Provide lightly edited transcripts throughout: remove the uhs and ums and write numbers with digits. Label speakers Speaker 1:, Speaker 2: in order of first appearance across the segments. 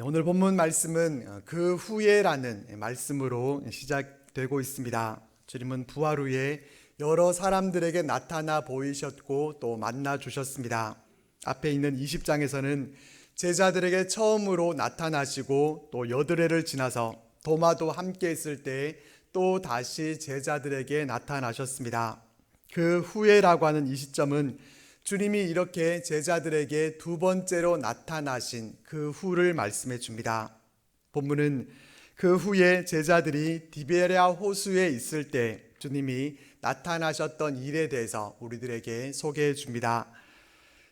Speaker 1: 오늘 본문 말씀은 그 후에라는 말씀으로 시작되고 있습니다. 주님은 부활 후에 여러 사람들에게 나타나 보이셨고 또 만나 주셨습니다. 앞에 있는 20장에서는 제자들에게 처음으로 나타나시고 또 여드레를 지나서 도마도 함께 있을 때 또 다시 제자들에게 나타나셨습니다. 그 후에라고 하는 이 시점은 주님이 이렇게 제자들에게 두 번째로 나타나신 그 후를 말씀해 줍니다. 본문은 그 후에 제자들이 디베랴 호수에 있을 때 주님이 나타나셨던 일에 대해서 우리들에게 소개해 줍니다.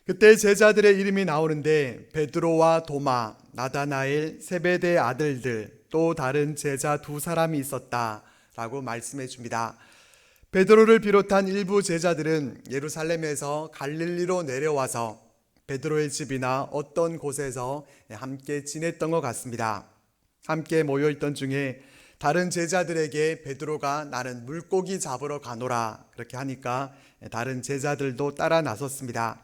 Speaker 1: 그때 제자들의 이름이 나오는데 베드로와 도마, 나다나엘, 세베대의 아들들, 또 다른 제자 두 사람이 있었다라고 말씀해 줍니다. 베드로를 비롯한 일부 제자들은 예루살렘에서 갈릴리로 내려와서 베드로의 집이나 어떤 곳에서 함께 지냈던 것 같습니다. 함께 모여있던 중에 다른 제자들에게 베드로가 나는 물고기 잡으러 가노라 그렇게 하니까 다른 제자들도 따라 나섰습니다.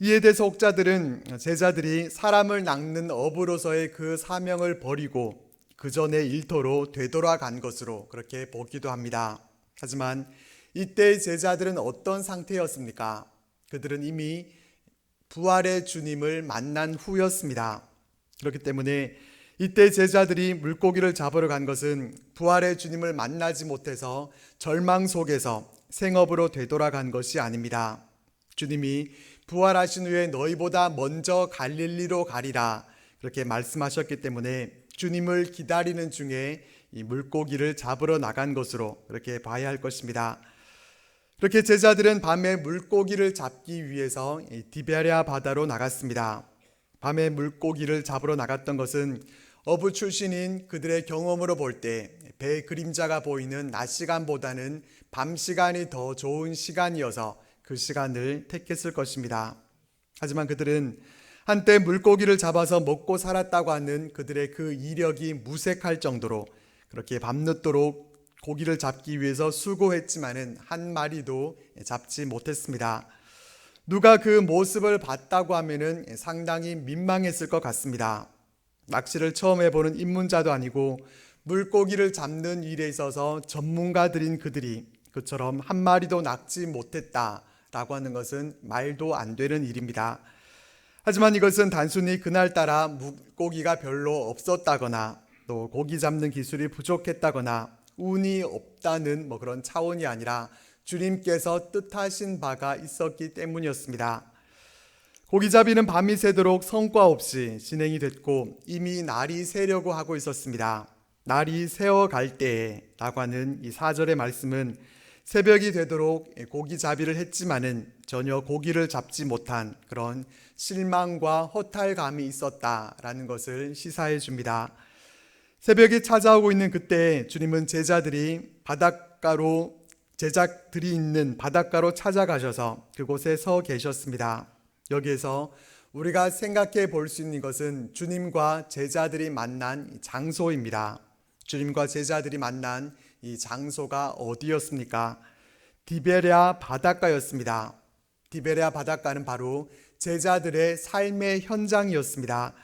Speaker 1: 이에 대해서 혹자들은 제자들이 사람을 낚는 업으로서의 그 사명을 버리고 그 전의 일터로 되돌아간 것으로 그렇게 보기도 합니다. 하지만 이때 제자들은 어떤 상태였습니까? 그들은 이미 부활의 주님을 만난 후였습니다. 그렇기 때문에 이때 제자들이 물고기를 잡으러 간 것은 부활의 주님을 만나지 못해서 절망 속에서 생업으로 되돌아간 것이 아닙니다. 주님이 부활하신 후에 너희보다 먼저 갈릴리로 가리라 그렇게 말씀하셨기 때문에 주님을 기다리는 중에 이 물고기를 잡으러 나간 것으로 그렇게 봐야 할 것입니다. 그렇게 제자들은 밤에 물고기를 잡기 위해서 디베랴 바다로 나갔습니다. 밤에 물고기를 잡으러 나갔던 것은 어부 출신인 그들의 경험으로 볼 때 배 그림자가 보이는 낮 시간보다는 밤 시간이 더 좋은 시간이어서 그 시간을 택했을 것입니다. 하지만 그들은 한때 물고기를 잡아서 먹고 살았다고 하는 그들의 그 이력이 무색할 정도로 그렇게 밤늦도록 고기를 잡기 위해서 수고했지만은 한 마리도 잡지 못했습니다. 누가 그 모습을 봤다고 하면은 상당히 민망했을 것 같습니다. 낚시를 처음 해보는 입문자도 아니고 물고기를 잡는 일에 있어서 전문가들인 그들이 그처럼 한 마리도 낚지 못했다라고 하는 것은 말도 안 되는 일입니다. 하지만 이것은 단순히 그날따라 물고기가 별로 없었다거나 또 고기 잡는 기술이 부족했다거나 운이 없다는 그런 차원이 아니라 주님께서 뜻하신 바가 있었기 때문이었습니다. 고기잡이는 밤이 새도록 성과 없이 진행이 됐고 이미 날이 새려고 하고 있었습니다. 날이 새어갈 때라고 하는 이 4절의 말씀은 새벽이 되도록 고기잡이를 했지만은 전혀 고기를 잡지 못한 그런 실망과 허탈감이 있었다라는 것을 시사해 줍니다. 새벽이 찾아오고 있는 그때 주님은 제자들이 있는 바닷가로 찾아가셔서 그곳에 서 계셨습니다. 여기에서 우리가 생각해 볼 수 있는 것은 주님과 제자들이 만난 장소입니다. 주님과 제자들이 만난 이 장소가 어디였습니까? 디베랴 바닷가였습니다. 디베랴 바닷가는 바로 제자들의 삶의 현장이었습니다.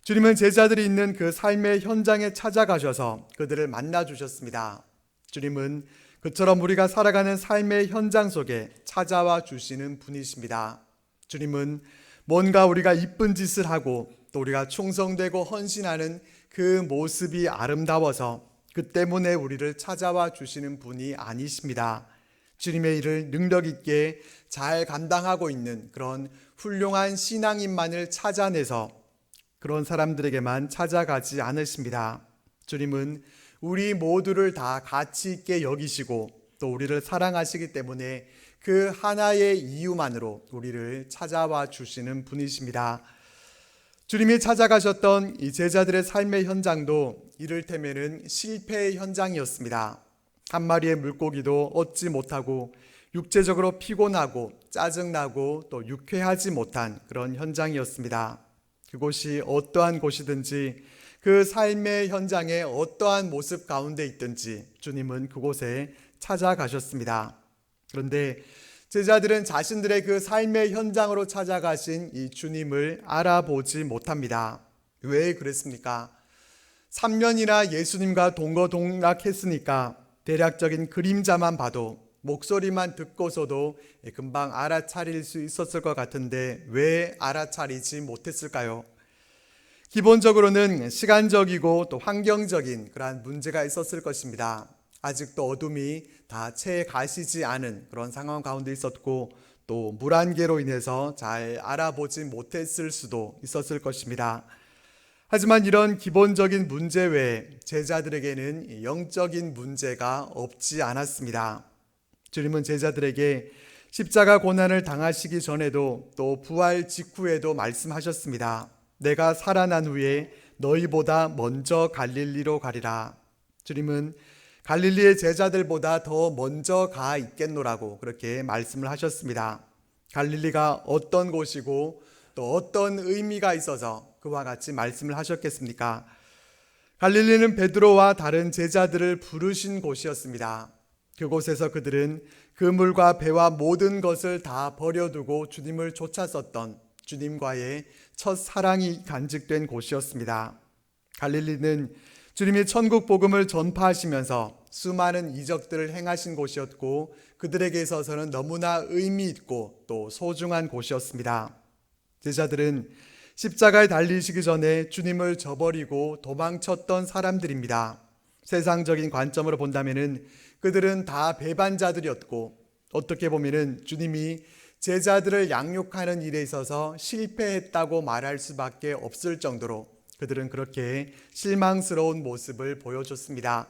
Speaker 1: 주님은 제자들이 있는 그 삶의 현장에 찾아가셔서 그들을 만나 주셨습니다. 주님은 그처럼 우리가 살아가는 삶의 현장 속에 찾아와 주시는 분이십니다. 주님은 뭔가 우리가 이쁜 짓을 하고 또 우리가 충성되고 헌신하는 그 모습이 아름다워서 그 때문에 우리를 찾아와 주시는 분이 아니십니다. 주님의 일을 능력 있게 잘 감당하고 있는 그런 훌륭한 신앙인만을 찾아내서 그런 사람들에게만 찾아가지 않으십니다. 주님은 우리 모두를 다 가치 있게 여기시고 또 우리를 사랑하시기 때문에 그 하나의 이유만으로 우리를 찾아와 주시는 분이십니다. 주님이 찾아가셨던 이 제자들의 삶의 현장도 이를테면은 실패의 현장이었습니다. 한 마리의 물고기도 얻지 못하고 육체적으로 피곤하고 짜증나고 또 유쾌하지 못한 그런 현장이었습니다. 그곳이 어떠한 곳이든지 그 삶의 현장에 어떠한 모습 가운데 있든지 주님은 그곳에 찾아가셨습니다. 그런데 제자들은 자신들의 그 삶의 현장으로 찾아가신 이 주님을 알아보지 못합니다. 왜 그랬습니까? 3년이나 예수님과 동거동락했으니까 대략적인 그림자만 봐도 목소리만 듣고서도 금방 알아차릴 수 있었을 것 같은데 왜 알아차리지 못했을까요? 기본적으로는 시간적이고 또 환경적인 그러한 문제가 있었을 것입니다. 아직도 어둠이 다 채 가시지 않은 그런 상황 가운데 있었고 또 물안개로 인해서 잘 알아보지 못했을 수도 있었을 것입니다. 하지만 이런 기본적인 문제 외에 제자들에게는 영적인 문제가 없지 않았습니다. 주님은 제자들에게 십자가 고난을 당하시기 전에도 또 부활 직후에도 말씀하셨습니다. 내가 살아난 후에 너희보다 먼저 갈릴리로 가리라. 주님은 갈릴리의 제자들보다 더 먼저 가 있겠노라고 그렇게 말씀을 하셨습니다. 갈릴리가 어떤 곳이고 또 어떤 의미가 있어서 그와 같이 말씀을 하셨겠습니까? 갈릴리는 베드로와 다른 제자들을 부르신 곳이었습니다. 그곳에서 그들은 그물과 배와 모든 것을 다 버려두고 주님을 쫓았었던 주님과의 첫 사랑이 간직된 곳이었습니다. 갈릴리는 주님이 천국 복음을 전파하시면서 수많은 이적들을 행하신 곳이었고 그들에게 있어서는 너무나 의미 있고 또 소중한 곳이었습니다. 제자들은 십자가에 달리시기 전에 주님을 저버리고 도망쳤던 사람들입니다. 세상적인 관점으로 본다면은 그들은 다 배반자들이었고 어떻게 보면은 주님이 제자들을 양육하는 일에 있어서 실패했다고 말할 수밖에 없을 정도로 그들은 그렇게 실망스러운 모습을 보여줬습니다.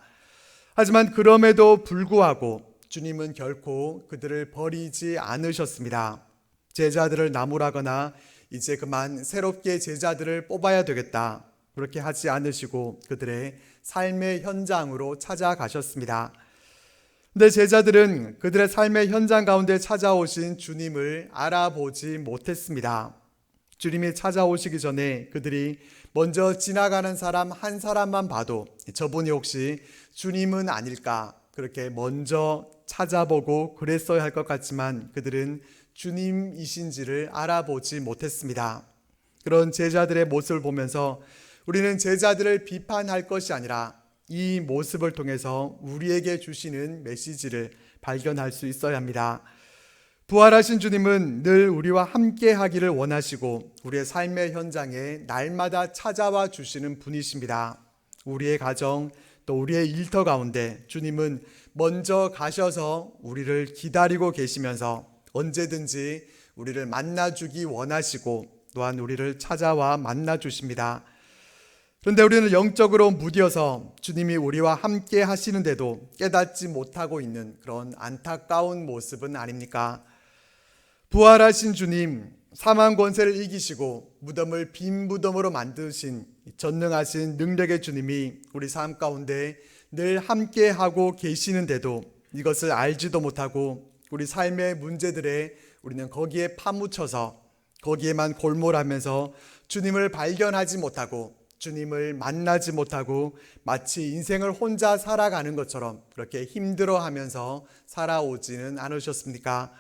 Speaker 1: 하지만 그럼에도 불구하고 주님은 결코 그들을 버리지 않으셨습니다. 제자들을 나무라거나 이제 그만 새롭게 제자들을 뽑아야 되겠다 그렇게 하지 않으시고 그들의 삶의 현장으로 찾아가셨습니다. 근데 제자들은 그들의 삶의 현장 가운데 찾아오신 주님을 알아보지 못했습니다. 주님이 찾아오시기 전에 그들이 먼저 지나가는 사람 한 사람만 봐도 저분이 혹시 주님은 아닐까 그렇게 먼저 찾아보고 그랬어야 할 것 같지만 그들은 주님이신지를 알아보지 못했습니다. 그런 제자들의 모습을 보면서 우리는 제자들을 비판할 것이 아니라 이 모습을 통해서 우리에게 주시는 메시지를 발견할 수 있어야 합니다. 부활하신 주님은 늘 우리와 함께 하기를 원하시고 우리의 삶의 현장에 날마다 찾아와 주시는 분이십니다. 우리의 가정 또 우리의 일터 가운데 주님은 먼저 가셔서 우리를 기다리고 계시면서 언제든지 우리를 만나주기 원하시고 또한 우리를 찾아와 만나주십니다. 그런데 우리는 영적으로 무뎌서 주님이 우리와 함께 하시는데도 깨닫지 못하고 있는 그런 안타까운 모습은 아닙니까? 부활하신 주님, 사망 권세를 이기시고 무덤을 빈 무덤으로 만드신 전능하신 능력의 주님이 우리 삶 가운데 늘 함께하고 계시는데도 이것을 알지도 못하고 우리 삶의 문제들에 우리는 거기에 파묻혀서 거기에만 골몰하면서 주님을 발견하지 못하고 주님을 만나지 못하고 마치 인생을 혼자 살아가는 것처럼 그렇게 힘들어하면서 살아오지는 않으셨습니까?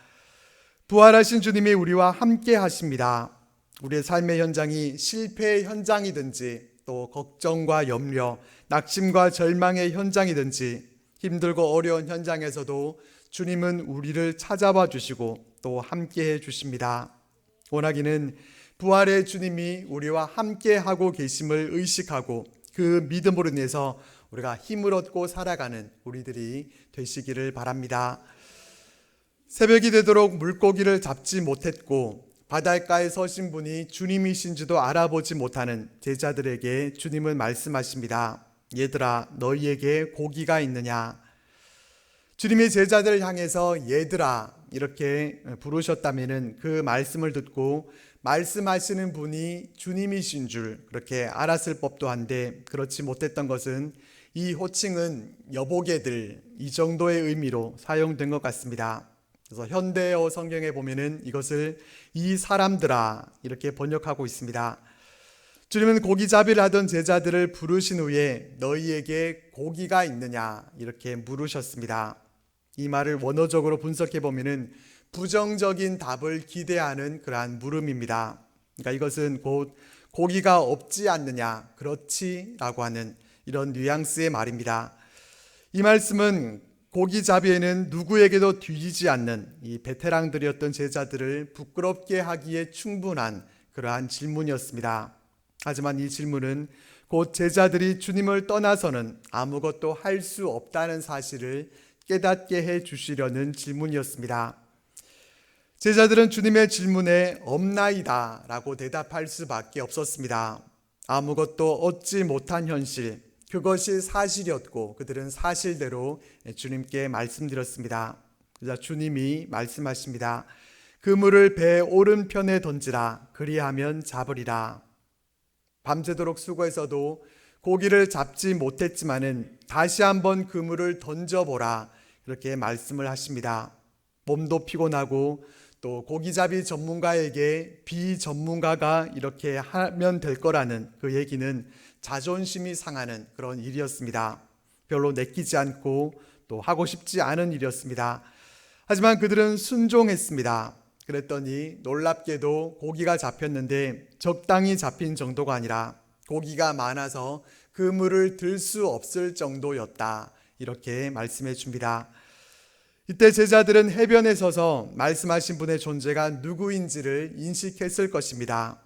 Speaker 1: 부활하신 주님이 우리와 함께 하십니다. 우리의 삶의 현장이 실패의 현장이든지 또 걱정과 염려, 낙심과 절망의 현장이든지 힘들고 어려운 현장에서도 주님은 우리를 찾아와 주시고 또 함께 해 주십니다. 원하기는 부활의 주님이 우리와 함께 하고 계심을 의식하고 그 믿음으로 인해서 우리가 힘을 얻고 살아가는 우리들이 되시기를 바랍니다. 새벽이 되도록 물고기를 잡지 못했고 바닷가에 서신 분이 주님이신지도 알아보지 못하는 제자들에게 주님은 말씀하십니다. 얘들아, 너희에게 고기가 있느냐? 주님이 제자들을 향해서 얘들아 이렇게 부르셨다면 그 말씀을 듣고 말씀하시는 분이 주님이신 줄 그렇게 알았을 법도 한데 그렇지 못했던 것은 이 호칭은 여보게들 이 정도의 의미로 사용된 것 같습니다. 그래서 현대어 성경에 보면은 이것을 이 사람들아 이렇게 번역하고 있습니다. 주님은 고기잡이를 하던 제자들을 부르신 후에 너희에게 고기가 있느냐 이렇게 물으셨습니다. 이 말을 원어적으로 분석해 보면은 부정적인 답을 기대하는 그러한 물음입니다. 그러니까 이것은 곧 고기가 없지 않느냐, 그렇지? 라고 하는 이런 뉘앙스의 말입니다. 이 말씀은 고기잡이에는 누구에게도 뒤지지 않는 이 베테랑들이었던 제자들을 부끄럽게 하기에 충분한 그러한 질문이었습니다. 하지만 이 질문은 곧 제자들이 주님을 떠나서는 아무것도 할 수 없다는 사실을 깨닫게 해 주시려는 질문이었습니다. 제자들은 주님의 질문에 없나이다 라고 대답할 수밖에 없었습니다. 아무것도 얻지 못한 현실, 그것이 사실이었고 그들은 사실대로 주님께 말씀드렸습니다. 그러자 주님이 말씀하십니다. 그물을 배 오른편에 던지라, 그리하면 잡으리라. 밤새도록 수고해서도 고기를 잡지 못했지만은 다시 한번 그물을 던져보라, 이렇게 말씀을 하십니다. 몸도 피곤하고 또 고기잡이 전문가에게 비전문가가 이렇게 하면 될 거라는 그 얘기는 자존심이 상하는 그런 일이었습니다. 별로 내키지 않고 또 하고 싶지 않은 일이었습니다. 하지만 그들은 순종했습니다. 그랬더니 놀랍게도 고기가 잡혔는데 적당히 잡힌 정도가 아니라 고기가 많아서 그물을 들 수 없을 정도였다, 이렇게 말씀해 줍니다. 이때 제자들은 해변에 서서 말씀하신 분의 존재가 누구인지를 인식했을 것입니다.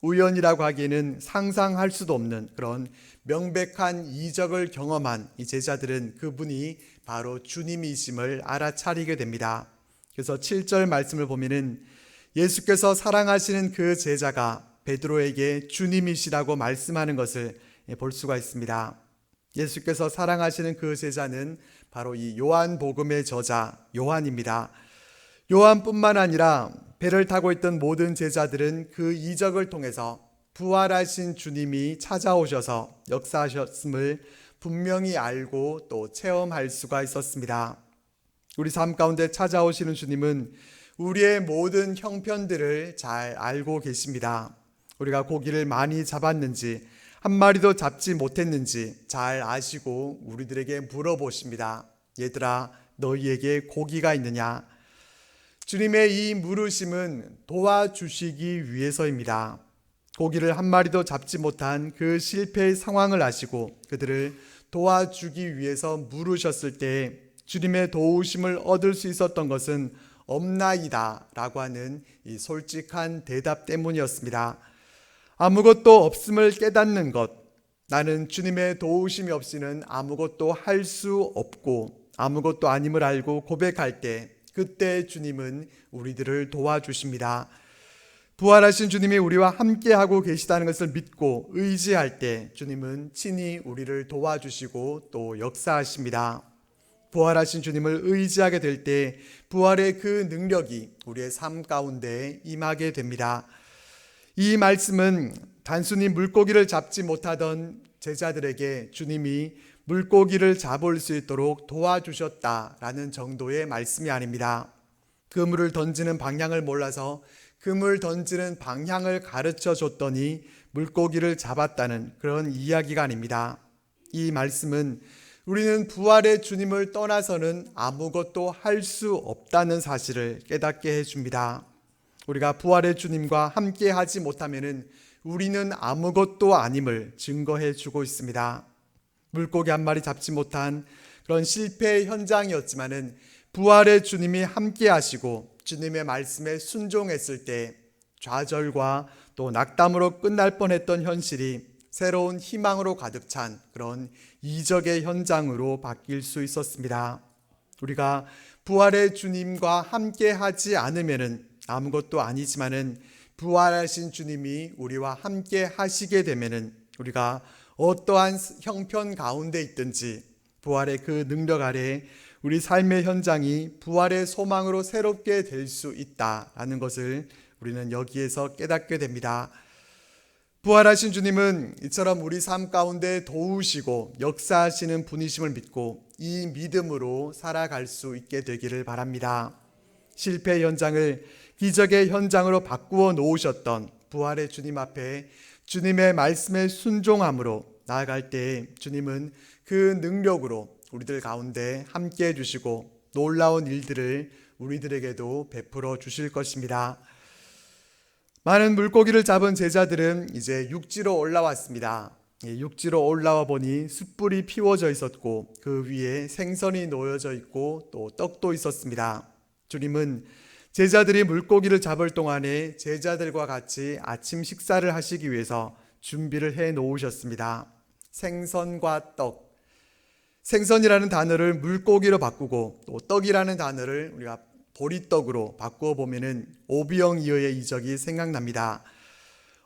Speaker 1: 우연이라고 하기에는 상상할 수도 없는 그런 명백한 이적을 경험한 이 제자들은 그분이 바로 주님이심을 알아차리게 됩니다. 그래서 7절 말씀을 보면은 예수께서 사랑하시는 그 제자가 베드로에게 주님이시라고 말씀하는 것을 볼 수가 있습니다. 예수께서 사랑하시는 그 제자는 바로 이 요한복음의 저자 요한입니다. 요한뿐만 아니라 배를 타고 있던 모든 제자들은 그 이적을 통해서 부활하신 주님이 찾아오셔서 역사하셨음을 분명히 알고 또 체험할 수가 있었습니다. 우리 삶 가운데 찾아오시는 주님은 우리의 모든 형편들을 잘 알고 계십니다. 우리가 고기를 많이 잡았는지 한 마리도 잡지 못했는지 잘 아시고 우리들에게 물어보십니다. 얘들아, 너희에게 고기가 있느냐? 주님의 이 물으심은 도와주시기 위해서입니다. 고기를 한 마리도 잡지 못한 그 실패의 상황을 아시고 그들을 도와주기 위해서 물으셨을 때 주님의 도우심을 얻을 수 있었던 것은 없나이다 라고 하는 이 솔직한 대답 때문이었습니다. 아무것도 없음을 깨닫는 것, 나는 주님의 도우심이 없이는 아무것도 할 수 없고 아무것도 아님을 알고 고백할 때 그때 주님은 우리들을 도와주십니다. 부활하신 주님이 우리와 함께하고 계시다는 것을 믿고 의지할 때 주님은 친히 우리를 도와주시고 또 역사하십니다. 부활하신 주님을 의지하게 될 때 부활의 그 능력이 우리의 삶 가운데 임하게 됩니다. 이 말씀은 단순히 물고기를 잡지 못하던 제자들에게 주님이 물고기를 잡을 수 있도록 도와주셨다라는 정도의 말씀이 아닙니다. 그물을 던지는 방향을 몰라서 그물 던지는 방향을 가르쳐 줬더니 물고기를 잡았다는 그런 이야기가 아닙니다. 이 말씀은 우리는 부활의 주님을 떠나서는 아무것도 할 수 없다는 사실을 깨닫게 해줍니다. 우리가 부활의 주님과 함께 하지 못하면 우리는 아무것도 아님을 증거해 주고 있습니다. 물고기 한 마리 잡지 못한 그런 실패의 현장이었지만은 부활의 주님이 함께 하시고 주님의 말씀에 순종했을 때 좌절과 또 낙담으로 끝날 뻔했던 현실이 새로운 희망으로 가득 찬 그런 이적의 현장으로 바뀔 수 있었습니다. 우리가 부활의 주님과 함께 하지 않으면은 아무것도 아니지만은 부활하신 주님이 우리와 함께 하시게 되면은 우리가 어떠한 형편 가운데 있든지 부활의 그 능력 아래 우리 삶의 현장이 부활의 소망으로 새롭게 될 수 있다라는 것을 우리는 여기에서 깨닫게 됩니다. 부활하신 주님은 이처럼 우리 삶 가운데 도우시고 역사하시는 분이심을 믿고 이 믿음으로 살아갈 수 있게 되기를 바랍니다. 실패 현장을 기적의 현장으로 바꾸어 놓으셨던 부활의 주님 앞에 주님의 말씀에 순종함으로 나아갈 때 주님은 그 능력으로 우리들 가운데 함께 해주시고 놀라운 일들을 우리들에게도 베풀어 주실 것입니다. 많은 물고기를 잡은 제자들은 이제 육지로 올라왔습니다. 육지로 올라와 보니 숯불이 피워져 있었고 그 위에 생선이 놓여져 있고 또 떡도 있었습니다. 주님은 제자들이 물고기를 잡을 동안에 제자들과 같이 아침 식사를 하시기 위해서 준비를 해 놓으셨습니다. 생선과 떡. 생선이라는 단어를 물고기로 바꾸고 또 떡이라는 단어를 우리가 보리떡으로 바꾸어 보면은 오비영이어의 이적이 생각납니다.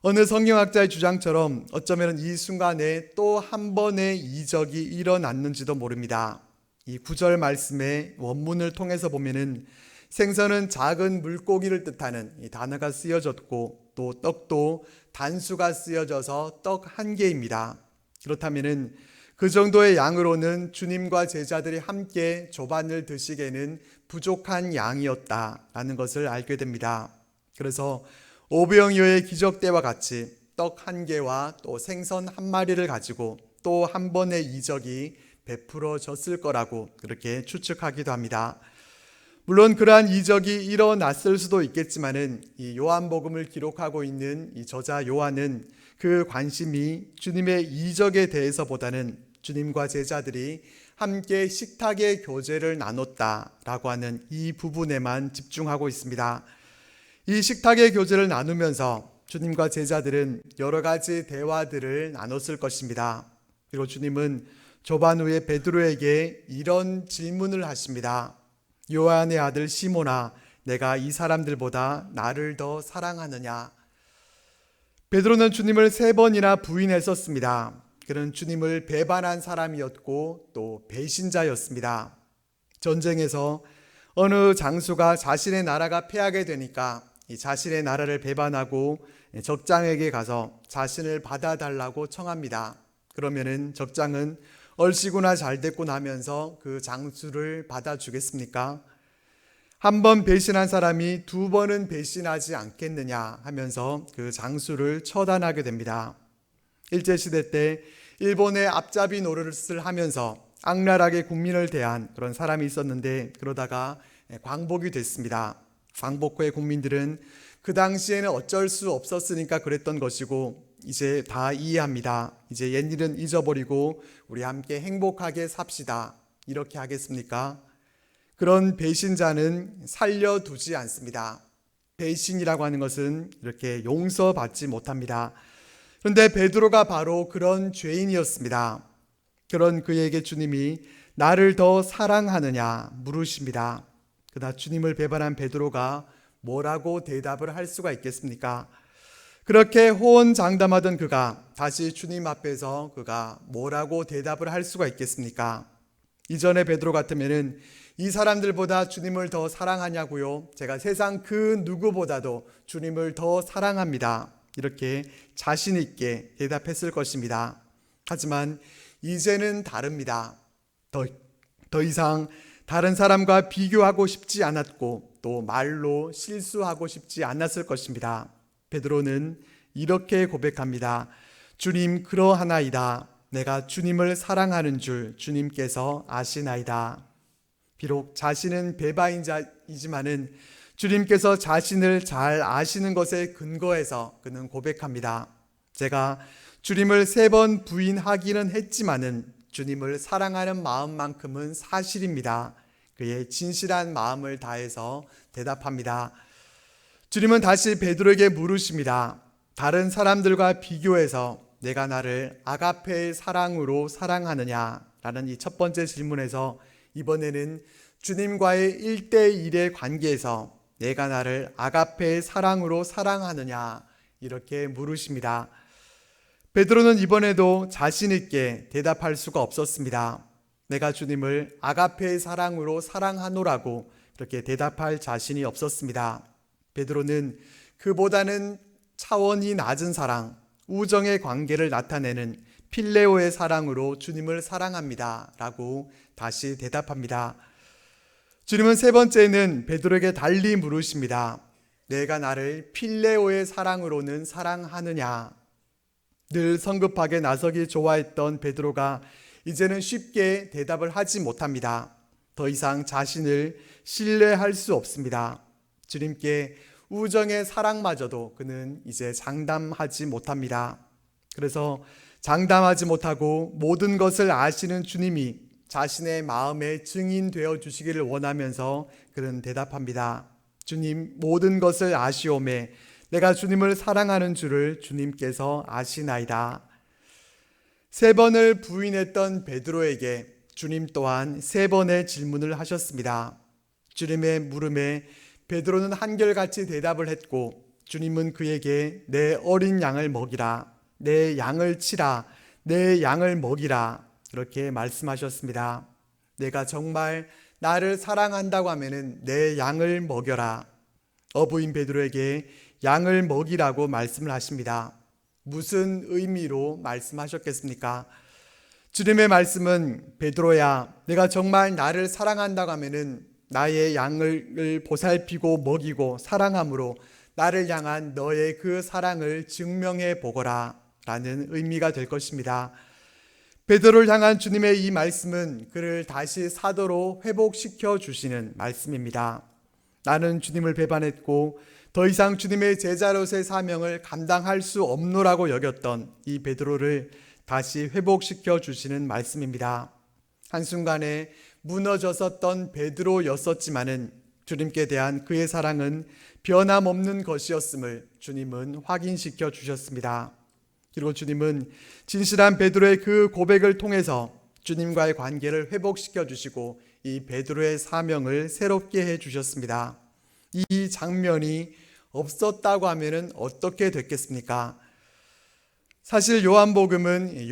Speaker 1: 어느 성경학자의 주장처럼 어쩌면 이 순간에 또 한 번의 이적이 일어났는지도 모릅니다. 이 구절 말씀의 원문을 통해서 보면은 생선은 작은 물고기를 뜻하는 이 단어가 쓰여졌고 또 떡도 단수가 쓰여져서 떡 한 개입니다. 그렇다면은 그 정도의 양으로는 주님과 제자들이 함께 조반을 드시기에는 부족한 양이었다라는 것을 알게 됩니다. 그래서 오병이어의 기적 때와 같이 떡 한 개와 또 생선 한 마리를 가지고 또 한 번의 이적이 베풀어졌을 거라고 그렇게 추측하기도 합니다. 물론 그러한 이적이 일어났을 수도 있겠지만은 이 요한복음을 기록하고 있는 이 저자 요한은 그 관심이 주님의 이적에 대해서보다는 주님과 제자들이 함께 식탁의 교제를 나눴다라고 하는 이 부분에만 집중하고 있습니다. 이 식탁의 교제를 나누면서 주님과 제자들은 여러 가지 대화들을 나눴을 것입니다. 그리고 주님은 조반 후에 베드로에게 이런 질문을 하십니다. 요한의 아들 시몬아, 내가 이 사람들보다 나를 더 사랑하느냐? 베드로는 주님을 3번이나 부인했었습니다. 그는 주님을 배반한 사람이었고 또 배신자였습니다. 전쟁에서 어느 장수가 자신의 나라가 패하게 되니까 이 자신의 나라를 배반하고 적장에게 가서 자신을 받아달라고 청합니다. 그러면은 적장은 얼씨구나 잘 됐구나 하면서 그 장수를 받아주겠습니까? 한 번 배신한 사람이 2번은 배신하지 않겠느냐 하면서 그 장수를 처단하게 됩니다. 일제시대 때 일본의 앞잡이 노릇을 하면서 악랄하게 국민을 대한 그런 사람이 있었는데 그러다가 광복이 됐습니다. 광복 후에 국민들은 그 당시에는 어쩔 수 없었으니까 그랬던 것이고 이제 다 이해합니다. 이제 옛일은 잊어버리고 우리 함께 행복하게 삽시다. 이렇게 하겠습니까? 그런 배신자는 살려두지 않습니다. 배신이라고 하는 것은 이렇게 용서받지 못합니다. 그런데 베드로가 바로 그런 죄인이었습니다. 그런 그에게 주님이 나를 더 사랑하느냐 물으십니다. 그러나 주님을 배반한 베드로가 뭐라고 대답을 할 수가 있겠습니까? 그렇게 호언장담하던 그가 다시 주님 앞에서 그가 뭐라고 대답을 할 수가 있겠습니까? 이전에 베드로 같으면은 이 사람들보다 주님을 더 사랑하냐고요? 제가 세상 그 누구보다도 주님을 더 사랑합니다. 이렇게 자신 있게 대답했을 것입니다. 하지만 이제는 다릅니다. 더 이상 다른 사람과 비교하고 싶지 않았고 또 말로 실수하고 싶지 않았을 것입니다. 베드로는 이렇게 고백합니다. 주님 그러하나이다. 내가 주님을 사랑하는 줄 주님께서 아시나이다. 비록 자신은 배반자이지만은 주님께서 자신을 잘 아시는 것에 근거해서 그는 고백합니다. 제가 주님을 3번 부인하기는 했지만은 주님을 사랑하는 마음만큼은 사실입니다. 그의 진실한 마음을 다해서 대답합니다. 주님은 다시 베드로에게 물으십니다. 다른 사람들과 비교해서 내가 나를 아가페의 사랑으로 사랑하느냐? 라는 이 첫 번째 질문에서 이번에는 주님과의 1대1의 관계에서 내가 나를 아가페의 사랑으로 사랑하느냐? 이렇게 물으십니다. 베드로는 이번에도 자신 있게 대답할 수가 없었습니다. 내가 주님을 아가페의 사랑으로 사랑하노라고 그렇게 대답할 자신이 없었습니다. 베드로는 그보다는 차원이 낮은 사랑, 우정의 관계를 나타내는 필레오의 사랑으로 주님을 사랑합니다. 라고 다시 대답합니다. 주님은 3번째는 베드로에게 달리 물으십니다. 내가 나를 필레오의 사랑으로는 사랑하느냐? 늘 성급하게 나서기 좋아했던 베드로가 이제는 쉽게 대답을 하지 못합니다. 더 이상 자신을 신뢰할 수 없습니다. 주님께 우정의 사랑마저도 그는 이제 장담하지 못합니다. 그래서 장담하지 못하고 모든 것을 아시는 주님이 자신의 마음의 증인 되어 주시기를 원하면서 그는 대답합니다. 주님, 모든 것을 아시오매 내가 주님을 사랑하는 줄을 주님께서 아시나이다. 3번을 부인했던 베드로에게 주님 또한 3번의 질문을 하셨습니다. 주님의 물음에 베드로는 한결같이 대답을 했고 주님은 그에게 내 어린 양을 먹이라, 내 양을 치라, 내 양을 먹이라 이렇게 말씀하셨습니다. 내가 정말 나를 사랑한다고 하면은 내 양을 먹여라. 어부인 베드로에게 양을 먹이라고 말씀을 하십니다. 무슨 의미로 말씀하셨겠습니까? 주님의 말씀은 베드로야, 내가 정말 나를 사랑한다고 하면은 나의 양을 보살피고 먹이고 사랑함으로 나를 향한 너의 그 사랑을 증명해 보거라 라는 의미가 될 것입니다. 베드로를 향한 주님의 이 말씀은 그를 다시 사도로 회복시켜 주시는 말씀입니다. 나는 주님을 배반했고 더 이상 주님의 제자로서의 사명을 감당할 수 없노라고 여겼던 이 베드로를 다시 회복시켜 주시는 말씀입니다. 한순간에 무너졌었던 베드로였었지만은 주님께 대한 그의 사랑은 변함없는 것이었음을 주님은 확인시켜 주셨습니다. 그리고 주님은 진실한 베드로의 그 고백을 통해서 주님과의 관계를 회복시켜 주시고 이 베드로의 사명을 새롭게 해 주셨습니다. 이 장면이 없었다고 하면은 어떻게 됐겠습니까? 사실 요한복음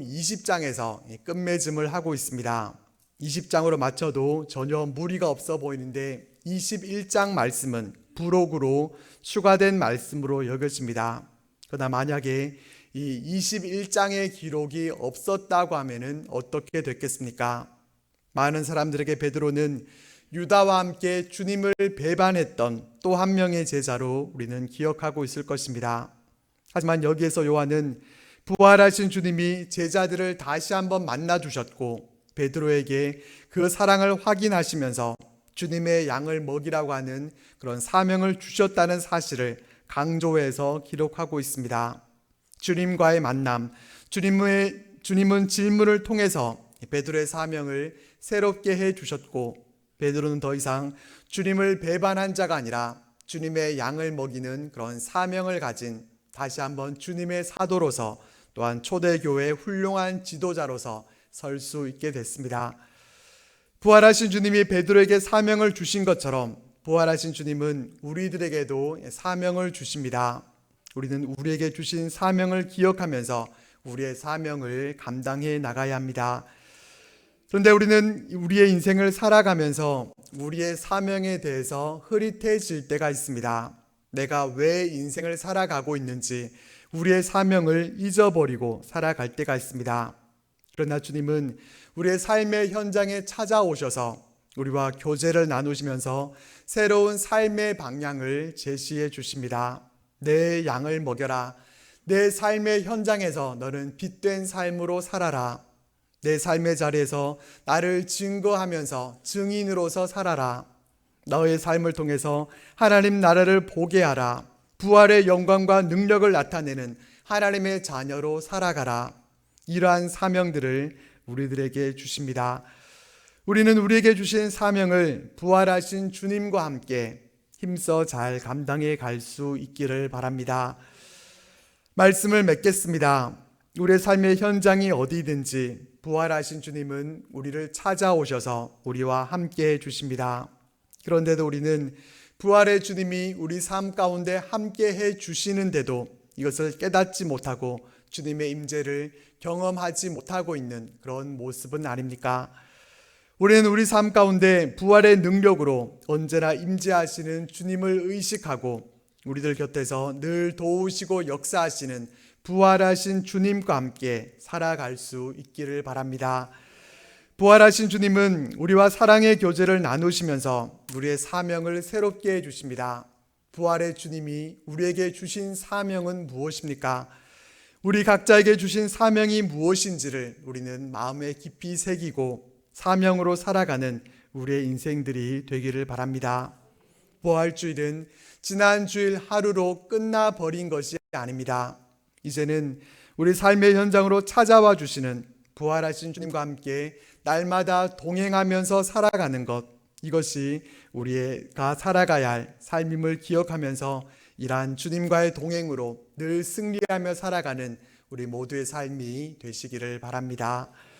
Speaker 1: 20장에서 끝맺음을 하고 있습니다. 20장으로 맞춰도 전혀 무리가 없어 보이는데 21장 말씀은 부록으로 추가된 말씀으로 여겨집니다. 그러나 만약에 이 21장의 기록이 없었다고 하면은 어떻게 됐겠습니까? 많은 사람들에게 베드로는 유다와 함께 주님을 배반했던 또 한 명의 제자로 우리는 기억하고 있을 것입니다. 하지만 여기에서 요한은 부활하신 주님이 제자들을 다시 한번 만나 주셨고 베드로에게 그 사랑을 확인하시면서 주님의 양을 먹이라고 하는 그런 사명을 주셨다는 사실을 강조해서 기록하고 있습니다. 주님과의 만남, 주님은 질문을 통해서 베드로의 사명을 새롭게 해 주셨고 베드로는 더 이상 주님을 배반한 자가 아니라 주님의 양을 먹이는 그런 사명을 가진 다시 한번 주님의 사도로서 또한 초대교회의 훌륭한 지도자로서 설 수 있게 됐습니다. 부활하신 주님이 베드로에게 사명을 주신 것처럼 부활하신 주님은 우리들에게도 사명을 주십니다. 우리는 우리에게 주신 사명을 기억하면서 우리의 사명을 감당해 나가야 합니다. 그런데 우리는 우리의 인생을 살아가면서 우리의 사명에 대해서 흐릿해질 때가 있습니다. 내가 왜 인생을 살아가고 있는지 우리의 사명을 잊어버리고 살아갈 때가 있습니다. 그러나 주님은 우리의 삶의 현장에 찾아오셔서 우리와 교제를 나누시면서 새로운 삶의 방향을 제시해 주십니다. 내 양을 먹여라. 내 삶의 현장에서 너는 빛된 삶으로 살아라. 내 삶의 자리에서 나를 증거하면서 증인으로서 살아라. 너의 삶을 통해서 하나님 나라를 보게 하라. 부활의 영광과 능력을 나타내는 하나님의 자녀로 살아가라. 이러한 사명들을 우리들에게 주십니다. 우리는 우리에게 주신 사명을 부활하신 주님과 함께 힘써 잘 감당해 갈 수 있기를 바랍니다. 말씀을 맺겠습니다. 우리의 삶의 현장이 어디든지 부활하신 주님은 우리를 찾아오셔서 우리와 함께 해 주십니다. 그런데도 우리는 부활의 주님이 우리 삶 가운데 함께 해 주시는데도 이것을 깨닫지 못하고 주님의 임재를 경험하지 못하고 있는 그런 모습은 아닙니까? 우리는 우리 삶 가운데 부활의 능력으로 언제나 임재하시는 주님을 의식하고 우리들 곁에서 늘 도우시고 역사하시는 부활하신 주님과 함께 살아갈 수 있기를 바랍니다. 부활하신 주님은 우리와 사랑의 교제를 나누시면서 우리의 사명을 새롭게 해주십니다. 부활의 주님이 우리에게 주신 사명은 무엇입니까? 우리 각자에게 주신 사명이 무엇인지를 우리는 마음에 깊이 새기고 사명으로 살아가는 우리의 인생들이 되기를 바랍니다. 부활주일은 지난 주일 하루로 끝나버린 것이 아닙니다. 이제는 우리 삶의 현장으로 찾아와 주시는 부활하신 주님과 함께 날마다 동행하면서 살아가는 것, 이것이 우리가 살아가야 할 삶임을 기억하면서 이러한 주님과의 동행으로 늘 승리하며 살아가는 우리 모두의 삶이 되시기를 바랍니다.